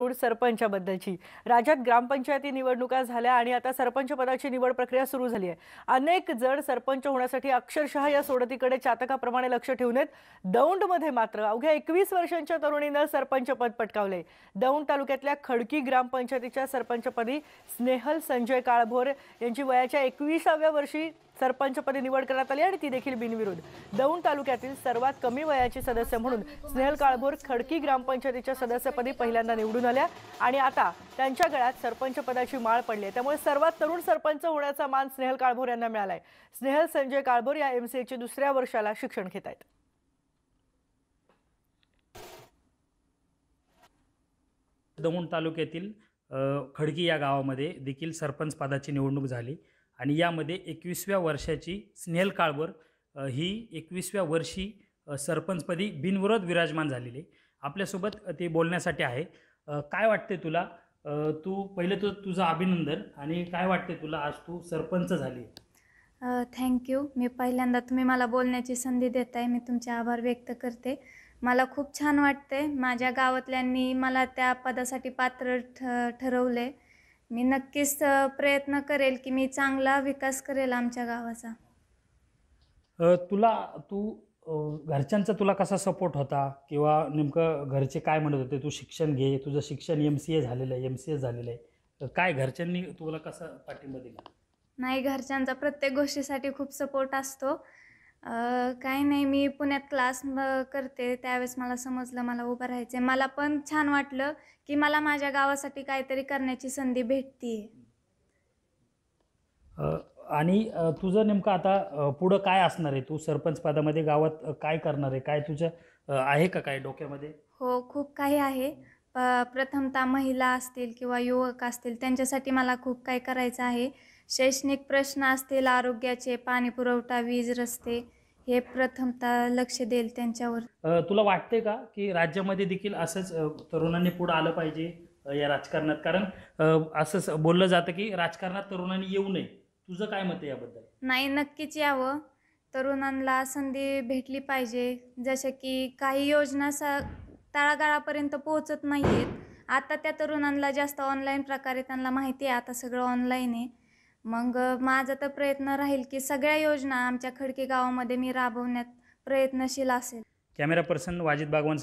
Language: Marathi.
सरपंचाबद्दलची राज्यात ग्रामपंचायती निवडणुका झाल्या आणि आता सरपंच पदाची निवड प्रक्रिया सुरू झाली आहे। अनेक जण सरपंच होण्यासाठी अक्षरशः या सोडतीकडे चातकाप्रमाणे लक्ष ठेवून आहेत। दौंडमध्ये मात्र अवघ्या 21 वर्षांच्या तरुणीनं सरपंच पद पटकावले। दौंड तालुक्यातल्या खडकी ग्रामपंचायतीच्या सरपंचपदी स्नेहल संजय काळभोर यांची वयाच्या 21व्या वर्षी सरपंचपदी निवड करण्यात आली आणि ती देखील बिनविरोध। दौंड तालुक्यातील सर्वात कमी वयाची सदस्य म्हणून स्नेहल काळभोर खडकी ग्रामपंचायतीच्या सदस्यपदी पहिल्यांदा निवडून आल्या आणि आता त्यांच्या गळ्यात सरपंच पदाची माळ पडली आहे। त्यामुळे सर्वात तरुण सरपंच होण्याचा मान स्नेहल काळभोर यांना मिळालाय। स्नेहल संजय काळभोर या एमसीएचे दुसऱ्या वर्षाला शिक्षण घेत आहेत। दौंड तालुक्यातील खडकी या गावामध्ये देखील सरपंच पदाची निवडणूक झाली आणि यामध्ये 21व्या वर्षाची स्नेहल काळभोर ही 21व्या वर्षी सरपंचपदी बिनविरोध विराजमान झालेली। आपल्यासोबत ते बोलण्यासाठी आहे। काय वाटते तुला? तू पहिले तर तुझं अभिनंदन आणि काय वाटते तुला आज तू सरपंच झाली? थँक्यू। मी पहिल्यांदा तुम्ही मला बोलण्याची संधी देताय, मी तुमचे आभार व्यक्त करते। मला खूप छान वाटते, माझ्या गावातल्यांनी मला त्या पदासाठी पात्र ठरवले। मी नक्कीच प्रयत्न करेल की मी चांगला विकास करेल आमच्या गावाचा। घरच्यांचा तुला कसा सपोर्ट होता किंवा नेमकं घरचे काय म्हणत होते? तू शिक्षण घे, तुझं शिक्षण एमसीए झालेलं आहे, एमसीएस झालेलं आहे, काय घरच्यांनी तुला कसा पाठिंबा दिला? नाही, घरच्यांचा प्रत्येक गोष्टीसाठी खूप सपोर्ट असतो। काही नाही, मी पुण्यात क्लास करते, त्यावेळेस मला समजलं मला उभं राहायचं आहे। मला पण छान वाटलं की मला माझ्या गावासाठी काहीतरी करण्याची संधी भेटते। आणि तुझं नेमकं आता पुढं काय असणार आहे? तू सरपंच पदामध्ये गावात काय करणार आहे? काय तुझं आहे का काय डोक्यामध्ये? हो, खूप काही आहे। प्रथमतः महिला असतील किंवा युवक असतील त्यांच्यासाठी मला खूप काही करायचं आहे। शैक्षणिक प्रश्न असतील, आरोग्याचे, पाणी पुरवठा, वीज, रस्ते, हे प्रथमतः लक्ष देईल त्यांच्यावर। तुला वाटते का की राज्यामध्ये देखील असंच तरुणांनी पुढं आलं पाहिजे या राजकारणात? कारण असंच बोललं जातं की राजकारणात तरुणांनी येऊ नये, तुझं काय मत आहे याबद्दल? नाही, नक्कीच यावं। तरुणांना संधी भेटली पाहिजे। जसं की काही योजना तळागाळापर्यंत पोहोचत नाही आहेत, आता त्या तरुणांना जास्त ऑनलाईन प्रकारे त्यांना माहिती आहे, आता सगळं ऑनलाईन आहे। मग माझा तर प्रयत्न राहील की सगळ्या योजना आमच्या खडकी गावामध्ये मी राबवण्यात प्रयत्नशील असेल। Camera person Wajid Bagwan